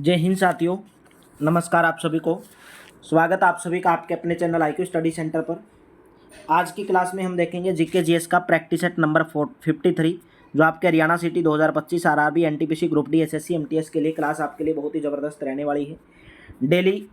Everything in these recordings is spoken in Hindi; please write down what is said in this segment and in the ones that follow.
जय हिंद साथियों, नमस्कार आप सभी को। स्वागत आप सभी का आपके अपने चैनल IQ स्टडी सेंटर पर। आज की क्लास में हम देखेंगे जीके जीएस का प्रैक्टिस सेट नंबर 53, जो आपके Haryana city 2025 RRB NTPC group D SSC MTS के लिए क्लास आपके लिए बहुत ही ज़बरदस्त रहने वाली है। डेली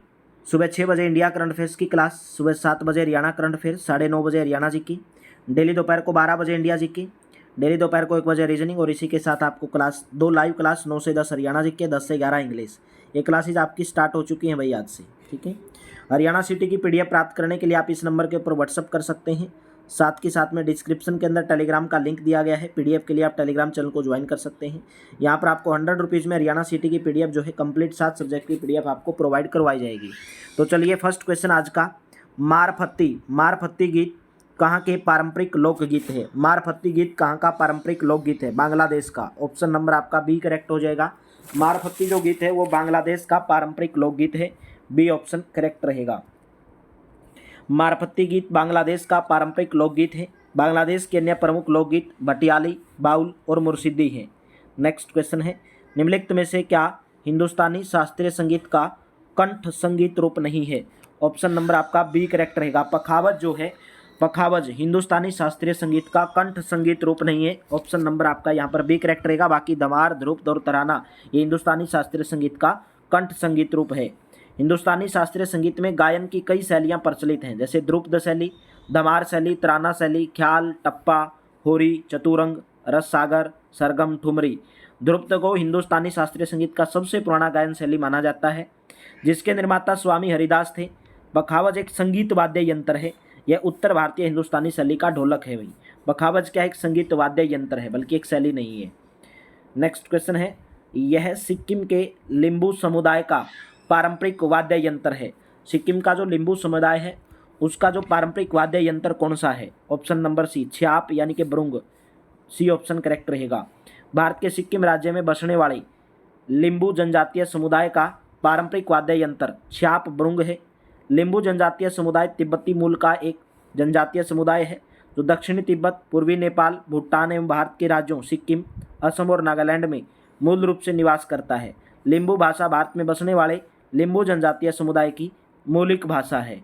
सुबह 6 बजे इंडिया करंट अफेयर्स की क्लास, सुबह 7 बजे हरियाणा करंट अफेयर्स, 9:30 बजे हरियाणा जी की, डेली दोपहर को 12 बजे इंडिया जी की, डेली दोपहर को 1 बजे रीजनिंग, और इसी के साथ आपको क्लास 2 लाइव क्लास 9 से 10 हरियाणा जी के, 10 से 11 इंग्लिश। ये क्लासेज आपकी स्टार्ट हो चुकी हैं भाई आज से, ठीक है। हरियाणा सिटी की PDF प्राप्त करने के लिए आप इस नंबर के ऊपर व्हाट्सअप कर सकते हैं। साथ के साथ में डिस्क्रिप्शन के अंदर टेलीग्राम का लिंक दिया गया है। PDF के लिए आप टेलीग्राम चैनल को ज्वाइन कर सकते हैं। यहाँ पर आपको 100 रुपीज़ में हरियाणा सिटी की PDF जो है कंप्लीट 7 सब्जेक्ट की PDF आपको प्रोवाइड करवाई जाएगी। तो चलिए फर्स्ट क्वेश्चन आज का, मारफत्ती गीत कहाँ के पारंपरिक लोकगीत है? मारफत्ती गीत कहाँ का पारंपरिक लोकगीत है? बांग्लादेश का। ऑप्शन नंबर आपका बी करेक्ट हो जाएगा। मारफत्ती जो गीत है वो बांग्लादेश का पारंपरिक लोकगीत है। बी ऑप्शन करेक्ट रहेगा। मारफत्ती गीत बांग्लादेश का पारंपरिक लोकगीत है। बांग्लादेश के अन्य प्रमुख लोकगीत भटियाली, बाउल और मुर्शिदी हैं। नेक्स्ट क्वेश्चन है, निम्नलिखित में से क्या हिंदुस्तानी शास्त्रीय संगीत का कंठ संगीत रूप नहीं है? ऑप्शन नंबर आपका बी करेक्ट रहेगा। पखावज जो है, पखावज हिंदुस्तानी शास्त्रीय संगीत का कंठ संगीत रूप नहीं है। ऑप्शन नंबर आपका यहाँ पर बी करेक्ट रहेगा। बाकी धमार, ध्रुपद और तराना ये हिंदुस्तानी शास्त्रीय संगीत का कंठ संगीत रूप है। हिंदुस्तानी शास्त्रीय संगीत में गायन की कई शैलियाँ प्रचलित हैं, जैसे ध्रुपद शैली, धमार शैली, तराना शैली, ख्याल, टप्पा, होरी, चतुरंग, रस सागर, सरगम, ठुमरी। ध्रुपद को हिंदुस्तानी शास्त्रीय संगीत का सबसे पुराना गायन शैली माना जाता है, जिसके निर्माता स्वामी हरिदास थे। पखावज एक संगीत वाद्य यंत्र है। यह उत्तर भारतीय हिंदुस्तानी शैली का ढोलक है भाई। पखावज क्या एक संगीत वाद्य यंत्र है, बल्कि एक शैली नहीं है। नेक्स्ट क्वेश्चन है, यह सिक्किम के लिम्बू समुदाय का पारंपरिक वाद्य यंत्र है। सिक्किम का जो लिम्बू समुदाय है उसका जो पारंपरिक वाद्य यंत्र कौन सा है? ऑप्शन नंबर सी छ्याप यानी कि ब्रुंग। सी ऑप्शन करेक्ट रहेगा। भारत के सिक्किम राज्य में बसने वाले लिम्बू जनजातीय समुदाय का पारंपरिक वाद्य यंत्र छ्याप ब्रुंग है। लिम्बू जनजातीय समुदाय तिब्बती मूल का एक जनजातीय समुदाय है, जो दक्षिणी तिब्बत, पूर्वी नेपाल, भूटान एवं भारत के राज्यों सिक्किम, असम और नागालैंड में मूल रूप से निवास करता है। लिम्बू भाषा भारत में बसने वाले लिम्बू जनजातीय समुदाय की मौलिक भाषा है।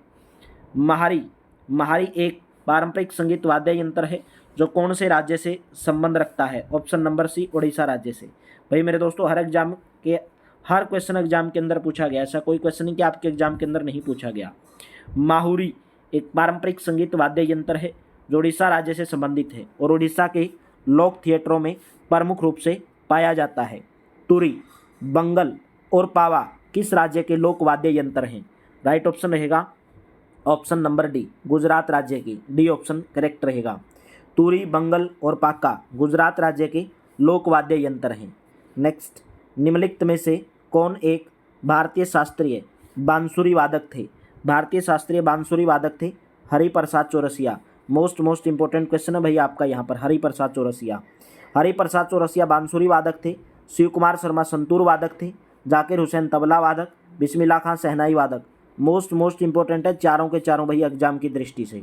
महारी एक पारंपरिक संगीत वाद्य यंत्र है, जो कौन से राज्य से संबंध रखता है? ऑप्शन नंबर सी उड़ीसा राज्य से। भाई मेरे दोस्तों, हर क्वेश्चन एग्जाम के अंदर पूछा गया, ऐसा कोई क्वेश्चन नहीं कि आपके एग्जाम के अंदर नहीं पूछा गया। माहुरी एक पारंपरिक संगीत वाद्य यंत्र है, जो उड़ीसा राज्य से संबंधित है और उड़ीसा के लोक थिएटरों में प्रमुख रूप से पाया जाता है। तुरी, बंगल और पावा किस राज्य के लोक वाद्य यंत्र हैं? राइट ऑप्शन रहेगा ऑप्शन नंबर डी, गुजरात राज्य की। डी ऑप्शन करेक्ट रहेगा। तुरी, बंगल और पाका गुजरात राज्य के लोक वाद्य यंत्र हैं। नेक्स्ट, निम्नलिखित में से कौन एक भारतीय शास्त्रीय बांसुरी वादक थे? भारतीय शास्त्रीय बांसुरी वादक थे Hariprasad Chaurasia. Most important question है भाई आपका यहाँ पर। हरिप्रसाद चौरसिया बांसुरी वादक थे। शिव कुमार शर्मा संतूर वादक थे। जाकिर हुसैन तबला वादक। बिस्मिल्लाह खां शहनाई वादक। मोस्ट इंपॉर्टेंट है, चारों के चारों भाई एग्जाम की दृष्टि से।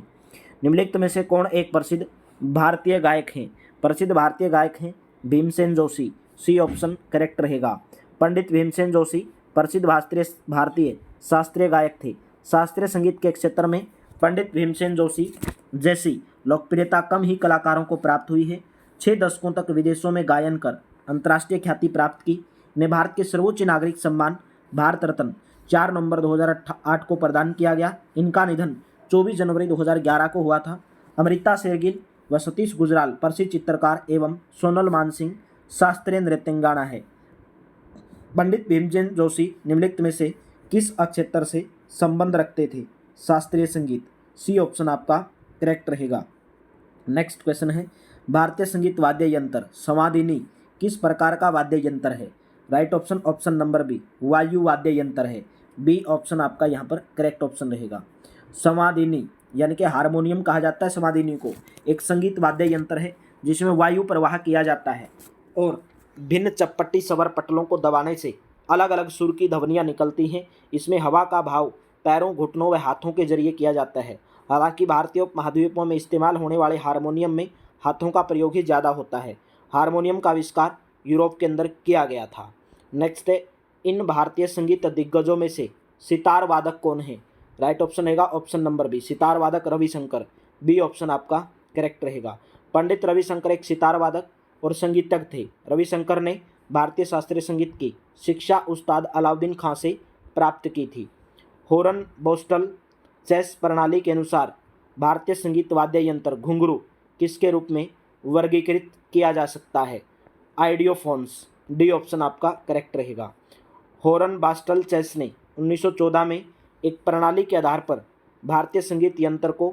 निम्नलिखित में से कौन एक प्रसिद्ध भारतीय गायक हैं? प्रसिद्ध भारतीय गायक हैं Bhimsen Joshi. C option correct रहेगा। पंडित भीमसेन जोशी प्रसिद्ध भारतीय शास्त्रीय गायक थे। शास्त्रीय संगीत के क्षेत्र में पंडित भीमसेन जोशी जैसी लोकप्रियता कम ही कलाकारों को प्राप्त हुई है। 6 दशकों तक विदेशों में गायन कर अंतर्राष्ट्रीय ख्याति प्राप्त की। इन्हें भारत के सर्वोच्च नागरिक सम्मान भारत रत्न 4 नवंबर 2008 को प्रदान किया गया। इनका निधन 24 जनवरी 2011 को हुआ था। अमृता शेरगिल व सतीश गुजराल प्रसिद्ध चित्रकार एवं सोनल मानसिंह शास्त्रीय नृत्यंगना है। पंडित भीमसेन जोशी निम्नलिखित में से किस क्षेत्र से संबंध रखते थे? शास्त्रीय संगीत। सी ऑप्शन आपका करेक्ट रहेगा। नेक्स्ट क्वेश्चन है, भारतीय संगीत वाद्य यंत्र संवादिनी किस प्रकार का वाद्य यंत्र है? राइट ऑप्शन नंबर बी, वायु वाद्य यंत्र है। बी ऑप्शन आपका यहाँ पर करेक्ट ऑप्शन रहेगा। संवादिनी यानी कि हारमोनियम कहा जाता है संवादिनी को। एक संगीत वाद्य यंत्र है जिसमें वायु प्रवाह किया जाता है और भिन्न चपट्टी स्वर पटलों को दबाने से अलग अलग सुर की ध्वनियाँ निकलती हैं। इसमें हवा का भाव पैरों, घुटनों व हाथों के जरिए किया जाता है। हालांकि भारतीय उपमहाद्वीपों में इस्तेमाल होने वाले हारमोनियम में हाथों का प्रयोग ही ज़्यादा होता है। हारमोनियम का आविष्कार यूरोप के अंदर किया गया था। नेक्स्ट है, इन भारतीय संगीत दिग्गजों में से सितार वादक कौन है? राइट ऑप्शन रहेगा ऑप्शन नंबर बी, सितार वादक रविशंकर। बी ऑप्शन आपका करेक्ट रहेगा। पंडित रविशंकर एक सितार वादक और संगीतज्ञ थे। रविशंकर ने भारतीय शास्त्रीय संगीत की शिक्षा उस्ताद अलाउद्दीन खां से प्राप्त की थी। हॉर्न बोस्टल चेस प्रणाली के अनुसार भारतीय संगीत वाद्य यंत्र घुंघरू किसके रूप में वर्गीकृत किया जा सकता है? आइडियोफोन्स। डी ऑप्शन आपका करेक्ट रहेगा। हॉर्न बास्टल चेस ने 1914 में एक प्रणाली के आधार पर भारतीय संगीत यंत्र को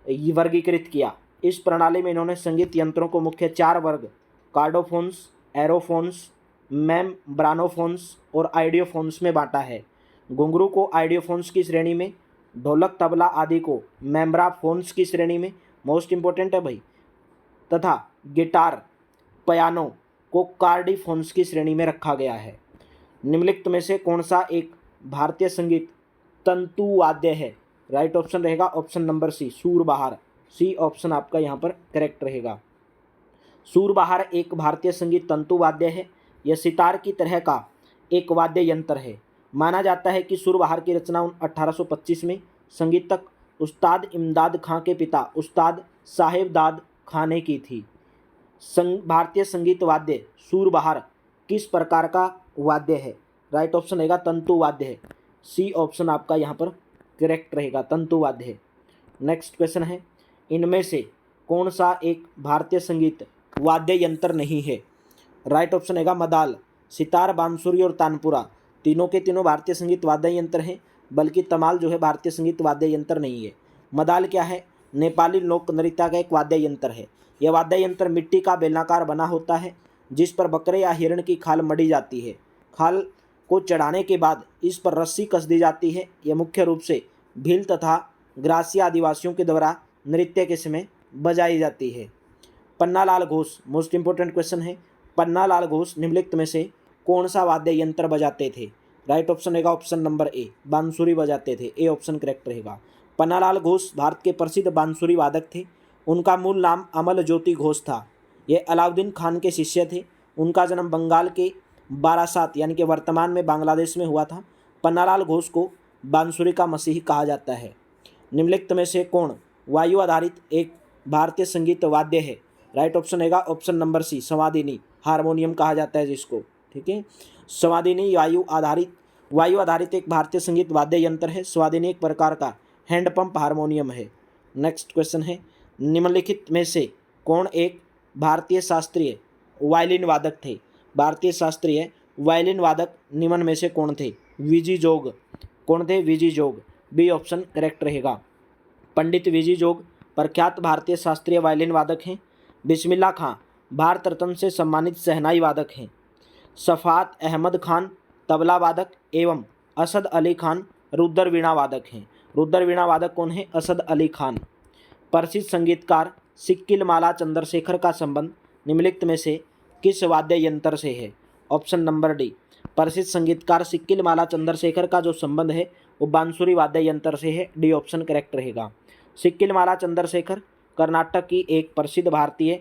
वर्गीकृत किया। इस प्रणाली में इन्होंने संगीत यंत्रों को मुख्य 4 वर्ग कार्डोफोन्स, एरोफोन्स, मेम्ब्रानोफोन्स और आइडियोफोन्स में बांटा है। घुंघरू को आइडियोफोन्स की श्रेणी में, ढोलक तबला आदि को मेम्ब्राफोन्स की श्रेणी में, मोस्ट इंपॉर्टेंट है भाई, तथा गिटार पियानो को कार्डियोफोन्स की श्रेणी में रखा गया है। निम्नलिखित में से कौन सा एक भारतीय संगीत तंतु वाद्य है? राइट ऑप्शन रहेगा ऑप्शन नंबर सी, सूरबहार। सी ऑप्शन आपका यहाँ पर करेक्ट रहेगा। सूरबहार एक भारतीय संगीत तंतु वाद्य है। यह सितार की तरह का एक वाद्य यंत्र है। माना जाता है कि सूरबहार की रचना 1825 में संगीतज्ञ उस्ताद इमदाद खां के पिता उस्ताद साहेब दाद खां ने की थी। भारतीय संगीत वाद्य सूरबहार किस प्रकार का वाद्य है? राइट ऑप्शन रहेगा तंतु वाद्य है। सी ऑप्शन आपका यहाँ पर करेक्ट रहेगा, तंतु वाद्य है। नेक्स्ट क्वेश्चन है, इनमें से कौन सा एक भारतीय संगीत वाद्य यंत्र नहीं है? राइट ऑप्शन रहेगा मदाल। सितार, बांसुरी और तानपुरा तीनों के तीनों भारतीय संगीत वाद्य यंत्र हैं, बल्कि तमाल जो है भारतीय संगीत वाद्य यंत्र नहीं है। मदाल क्या है? नेपाली लोक नृत्य का एक वाद्य यंत्र है। यह वाद्य यंत्र मिट्टी का बेलनाकार बना होता है, जिस पर बकरे या हिरण की खाल मढ़ी जाती है। खाल को चढ़ाने के बाद इस पर रस्सी कस दी जाती है। यह मुख्य रूप से भील तथा ग्रासिया आदिवासियों के द्वारा नृत्य के समय बजाई जाती है। Pannalal Ghosh, most important question है, पन्नालाल घोष निम्नलिखित में से कौन सा वाद्य यंत्र बजाते थे? राइट ऑप्शन रहेगा ऑप्शन नंबर ए, बांसुरी बजाते थे। ए ऑप्शन करेक्ट रहेगा। पन्नालाल घोष भारत के प्रसिद्ध बांसुरी वादक थे। उनका मूल नाम अमल ज्योति घोष था। ये अलाउद्दीन खान के शिष्य थे। उनका जन्म बंगाल के बारासात यानी कि वर्तमान में बांग्लादेश में हुआ था। पन्नालाल घोष को बांसुरी का मसीही कहा जाता है। निम्नलिखित में से कौन वायु आधारित एक भारतीय संगीत वाद्य है? राइट ऑप्शन रहेगा ऑप्शन नंबर सी, संवादिनी, हारमोनियम कहा जाता है जिसको, ठीक है। संवादिनी वायु आधारित एक भारतीय संगीत वाद्य यंत्र है। संवादिनी एक प्रकार का हैंडपंप हारमोनियम है। नेक्स्ट क्वेश्चन है, निम्नलिखित में से कौन एक भारतीय शास्त्रीय वायलिन वादक थे? भारतीय शास्त्रीय वायलिन वादक निम्न में से कौन थे? वीजी जोग। कौन थे? वीजी जोग। बी ऑप्शन करेक्ट रहेगा। पंडित वीजी जोग प्रख्यात भारतीय शास्त्रीय वायलिन वादक हैं। बिस्मिल्लाह खां भारत रत्न से सम्मानित शहनाई वादक हैं। शफात अहमद खान तबला वादक एवं असद अली खान रुद्र वीणा वादक हैं। रुद्र वीणा वादक कौन है? असद अली खान। प्रसिद्ध संगीतकार सिक्किल माला चंद्रशेखर का संबंध निम्नलिखित में से किस वाद्य यंत्र से है? ऑप्शन नंबर डी, प्रसिद्ध संगीतकार सिक्किल माला चंद्रशेखर का जो संबंध है वो बांसुरी वाद्य यंत्र से है। डी ऑप्शन करेक्ट रहेगा। सिक्किल माला चंद्रशेखर कर्नाटक की एक प्रसिद्ध भारतीय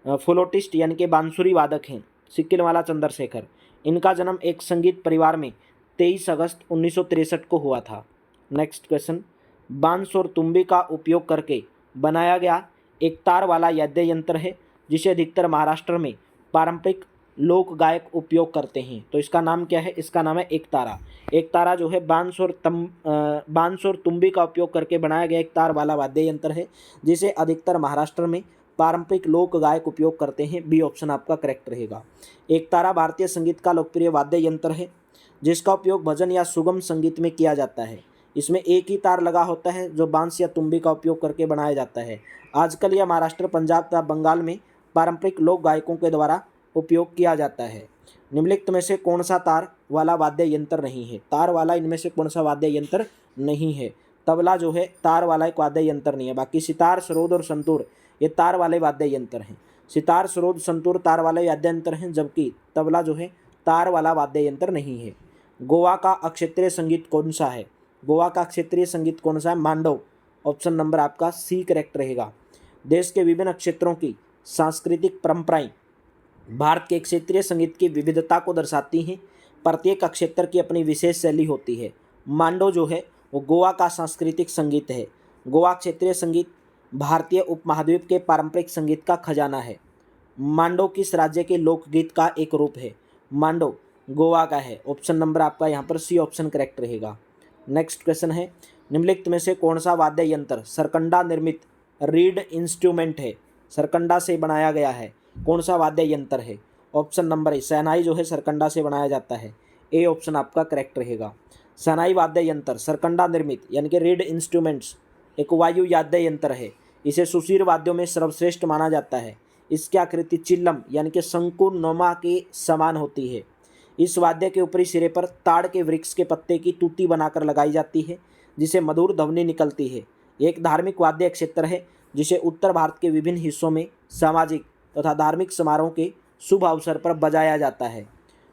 फ्लूटिस्ट यानी कि बांसुरी वादक हैं। सिक्किल माला चंद्रशेखर, इनका जन्म एक संगीत परिवार में 23 अगस्त 1963 को हुआ था। नेक्स्ट क्वेश्चन, बांस और तुम्बी का उपयोग करके बनाया गया एक तार वाला वाद्य यंत्र है जिसे अधिकतर महाराष्ट्र में पारंपरिक लोक गायक उपयोग करते हैं। तो इसका नाम क्या है? इसका नाम है एक तारा। एक तारा जो है बांस और तुम्बी का उपयोग करके बनाया गया एक तार वाला वाद्य यंत्र है जिसे अधिकतर महाराष्ट्र में पारंपरिक लोक गायक उपयोग करते हैं। बी ऑप्शन आपका करेक्ट रहेगा। एक तारा भारतीय संगीत का लोकप्रिय वाद्य यंत्र है जिसका उपयोग भजन या सुगम संगीत में किया जाता है। इसमें एक ही तार लगा होता है जो बांस या तुम्बी का उपयोग करके बनाया जाता है। आजकल यह महाराष्ट्र, पंजाब तथा बंगाल में पारंपरिक लोक गायकों के द्वारा उपयोग किया जाता है। निम्नलिखित में से कौन सा तार वाला वाद्य यंत्र नहीं है? तार वाला इनमें से कौन सा वाद्य यंत्र नहीं है? तबला जो है तार वाला एक वाद्य यंत्र नहीं है। बाकी सितार, सरोद और संतूर ये तार वाले वाद्य यंत्र हैं। सितार, सरोद, संतूर तार वाले वाद्य यंत्र हैं, जबकि तबला जो है तार वाला वाद्य यंत्र नहीं है। गोवा का क्षेत्रीय संगीत कौन सा है? गोवा का क्षेत्रीय संगीत कौन सा है? मांडव। ऑप्शन नंबर आपका सी करेक्ट रहेगा। देश के विभिन्न क्षेत्रों की सांस्कृतिक परंपराएं भारत के क्षेत्रीय संगीत की विविधता को दर्शाती हैं। प्रत्येक क्षेत्र की अपनी विशेष शैली होती है। मांडो जो है वो गोवा का सांस्कृतिक संगीत है। गोवा क्षेत्रीय संगीत भारतीय उपमहाद्वीप के पारंपरिक संगीत का खजाना है। मांडो किस राज्य के लोकगीत का एक रूप है? मांडो गोवा का है। ऑप्शन नंबर आपका यहाँ पर सी ऑप्शन करेक्ट रहेगा। नेक्स्ट क्वेश्चन है, निम्नलिखित में से कौन सा वाद्य यंत्र सरकंडा निर्मित रीड इंस्ट्रूमेंट है? सरकंडा से बनाया गया है, कौन सा वाद्य यंत्र है? ऑप्शन नंबर ए, शहनाई जो है सरकंडा से बनाया जाता है। ए ऑप्शन आपका करेक्ट रहेगा। शहनाई वाद्य यंत्र सरकंडा निर्मित यानी कि रीड इंस्ट्रूमेंट्स एक वायु वाद्य यंत्र है। इसे सुशीर वाद्यों में सर्वश्रेष्ठ माना जाता है। इसकी आकृति चिल्लम यानी कि शंकु नोमा के समान होती है। इस वाद्य के ऊपरी सिरे पर ताड़ के वृक्ष के पत्ते की तूती बनाकर लगाई जाती है, जिसे मधुर ध्वनि निकलती है। एक धार्मिक वाद्य क्षेत्र है जिसे उत्तर भारत के विभिन्न हिस्सों में सामाजिक तथा धार्मिक समारोह के शुभ अवसर पर बजाया जाता है।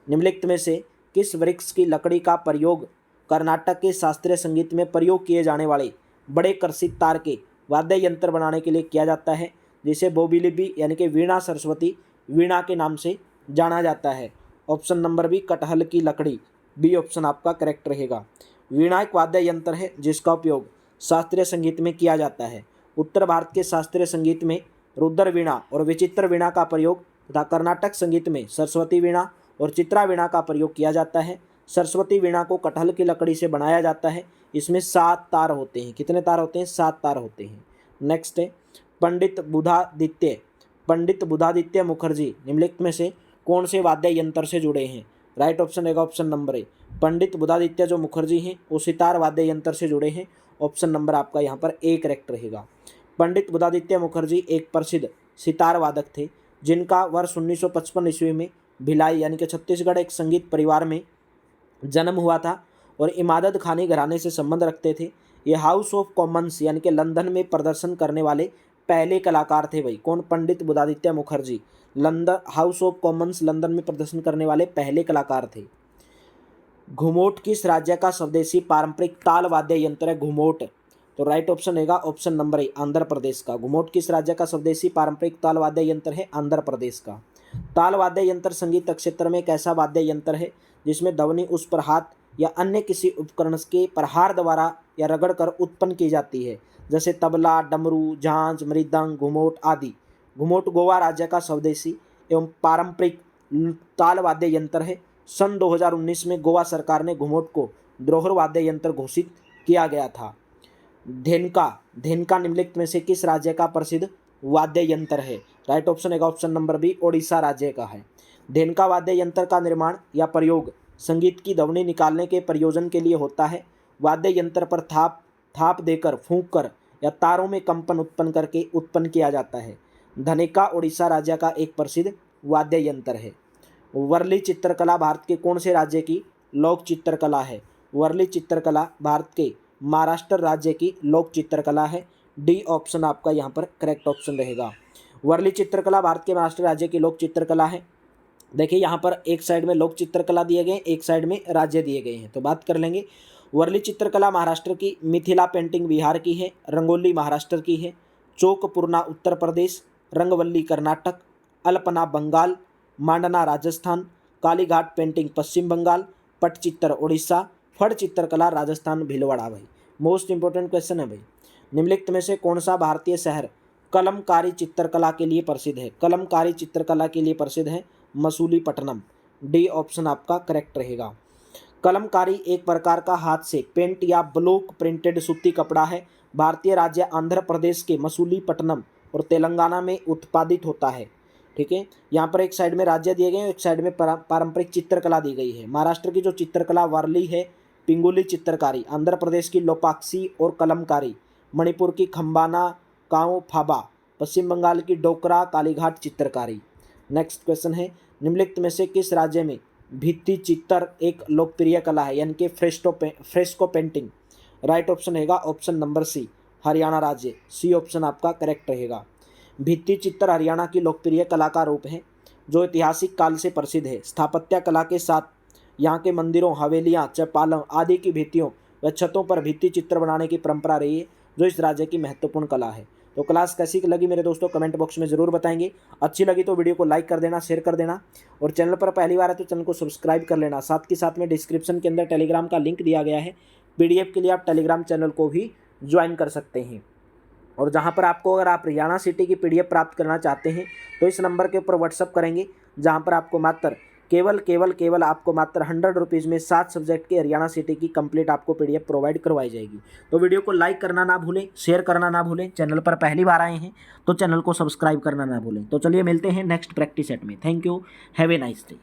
निम्नलिखित में से किस वृक्ष की लकड़ी का प्रयोग कर्नाटक के शास्त्रीय संगीत में प्रयोग किए जाने वाले बड़े कर्षित तार के वाद्य यंत्र बनाने के लिए किया जाता है, जिसे बोबिलिबी यानी कि वीणा सरस्वती वीणा के नाम से जाना जाता है? ऑप्शन नंबर बी, कटहल की लकड़ी। बी ऑप्शन आपका करेक्ट रहेगा। वीणा एक वाद्य यंत्र है जिसका उपयोग शास्त्रीय संगीत में किया जाता है। उत्तर भारत के शास्त्रीय संगीत में रुद्र वीणा और विचित्र वीणा का प्रयोग तथा कर्नाटक संगीत में सरस्वती वीणा और चित्रा वीणा का प्रयोग किया जाता है। सरस्वती वीणा को कटहल की लकड़ी से बनाया जाता है। इसमें 7 तार होते हैं। कितने तार होते हैं? 7 तार होते हैं। नेक्स्ट है, पंडित बुधादित्य मुखर्जी निम्नलिखित में से कौन से वाद्य यंत्र से जुड़े हैं? राइट ऑप्शन रहेगा ऑप्शन नंबर ए। पंडित बुधादित्य जो मुखर्जी हैं वो सितार वाद्य यंत्र से जुड़े हैं। ऑप्शन नंबर आपका यहाँ पर ए करेक्ट रहेगा। पंडित बुधादित्य मुखर्जी एक प्रसिद्ध सितार वादक थे, जिनका वर्ष 1955 ईस्वी में भिलाई यानी कि छत्तीसगढ़ एक संगीत परिवार में जन्म हुआ था और इमादत खानी घराने से संबंध रखते थे। ये हाउस ऑफ कॉमन्स यानी कि लंदन में प्रदर्शन करने वाले पहले कलाकार थे। भाई कौन? Pandit Budhaditya Mukherjee London House of Commons London में प्रदर्शन करने वाले पहले कलाकार थे। घुमोट किस राज्य का स्वदेशी पारंपरिक ताल वाद्य यंत्र है? घुमोट, तो राइट ऑप्शन रहेगा option number A, Andhra Pradesh का। घुमोट किस राज्य का स्वदेशी पारंपरिक ताल वाद्य यंत्र है? आंध्र प्रदेश का। ताल वाद्य यंत्र संगीत क्षेत्र में एक ऐसा वाद्य यंत्र है जिसमें ध्वनि उस पर हाथ या अन्य किसी उपकरण के प्रहार द्वारा या रगड़कर उत्पन्न की जाती है, जैसे तबला, डमरू, झांझ, मृदंग, घुमोट आदि। घुमोट गोवा राज्य का स्वदेशी एवं पारंपरिक ताल वाद्य यंत्र है। सन 2019 में गोवा सरकार ने घुमोट को द्रोहर वाद्य यंत्र घोषित किया गया था। धेनका निम्नलिखित में से किस राज्य का प्रसिद्ध वाद्य यंत्र है? राइट ऑप्शन है ऑप्शन नंबर बी, ओडिशा राज्य का है। धेनका वाद्य यंत्र का निर्माण या प्रयोग संगीत की ध्वनि निकालने के प्रयोजन के लिए होता है। वाद्य यंत्र पर थाप देकर, फूंक कर या तारों में कंपन उत्पन्न करके उत्पन्न किया जाता है। धनिका ओडिशा राज्य का एक प्रसिद्ध वाद्य यंत्र है। वर्ली चित्रकला भारत के कौन से राज्य की लोक चित्रकला है? वर्ली चित्रकला भारत के महाराष्ट्र राज्य की लोक चित्रकला है। डी ऑप्शन आपका यहाँ पर करेक्ट ऑप्शन रहेगा। वर्ली चित्रकला भारत के महाराष्ट्र राज्य की लोक चित्रकला है। देखिए यहाँ पर एक साइड में लोक चित्रकला दिए गए, एक साइड में राज्य दिए गए हैं, तो बात कर लेंगे। वर्ली चित्रकला महाराष्ट्र की, मिथिला पेंटिंग बिहार की है, रंगोली महाराष्ट्र की है, चौकपूर्णा उत्तर प्रदेश, रंगवल्ली कर्नाटक, अल्पना बंगाल, मांडना राजस्थान, कालीघाट पेंटिंग पश्चिम बंगाल, पटचित्र उड़ीसा, फड़ चित्रकला राजस्थान भीलवाड़ा। भाई मोस्ट इंपॉर्टेंट क्वेश्चन है भाई। निम्नलिखित में से कौन सा भारतीय शहर कलमकारी चित्रकला के लिए प्रसिद्ध है? कलमकारी चित्रकला के लिए प्रसिद्ध है मसूलीपट्टनम। डी ऑप्शन आपका करेक्ट रहेगा। कलमकारी एक प्रकार का हाथ से पेंट या ब्लॉक प्रिंटेड सूती कपड़ा है। भारतीय राज्य आंध्र प्रदेश के मसूलीपट्टनम और तेलंगाना में उत्पादित होता है। ठीक है, यहाँ पर एक साइड में राज्य दिए गए हैं, एक साइड में पारंपरिक चित्रकला दी गई है। महाराष्ट्र की जो चित्रकला वारली है, पिंगुली चित्रकारी, आंध्र प्रदेश की लोपाक्सी और कलमकारी, मणिपुर की खम्बाना काओ फाबा, पश्चिम बंगाल की डोकरा कालीघाट चित्रकारी। नेक्स्ट क्वेश्चन है, निम्नलिखित में से किस राज्य में भित्ति चित्र एक लोकप्रिय कला है, यानी कि फ्रेस्को पेंटिंग? राइट ऑप्शन रहेगा ऑप्शन नंबर सी, हरियाणा राज्य। सी ऑप्शन आपका करेक्ट रहेगा। भित्ति चित्र हरियाणा की लोकप्रिय कला का रूप है जो ऐतिहासिक काल से प्रसिद्ध है। स्थापत्य कला के साथ यहाँ के मंदिरों, हवेलियाँ, चौपालों आदि की भित्तियों व छतों पर भित्ति चित्र बनाने की परंपरा रही है, जो इस राज्य की महत्वपूर्ण कला है। तो क्लास कैसी लगी मेरे दोस्तों कमेंट बॉक्स में ज़रूर बताएंगे। अच्छी लगी तो वीडियो को लाइक कर देना, शेयर कर देना, और चैनल पर पहली बार है तो चैनल को सब्सक्राइब कर लेना। साथ के साथ में डिस्क्रिप्शन के अंदर टेलीग्राम का लिंक दिया गया है, PDF के लिए आप टेलीग्राम चैनल को भी ज्वाइन कर सकते हैं। और जहाँ पर आपको अगर आप हरियाणा सिटी की PDF प्राप्त करना चाहते हैं तो इस नंबर के ऊपर व्हाट्सअप करेंगे, जहाँ पर आपको मात्र केवल आपको मात्र 100 रुपीज़ में 7 सब्जेक्ट की हरियाणा सिटी की कंप्लीट आपको PDF प्रोवाइड करवाई जाएगी। तो वीडियो को लाइक करना ना भूलें, शेयर करना ना भूलें, चैनल पर पहली बार आए हैं तो चैनल को सब्सक्राइब करना ना भूलें। तो चलिए मिलते हैं नेक्स्ट प्रैक्टिस सेट में। Thank you, have a nice day.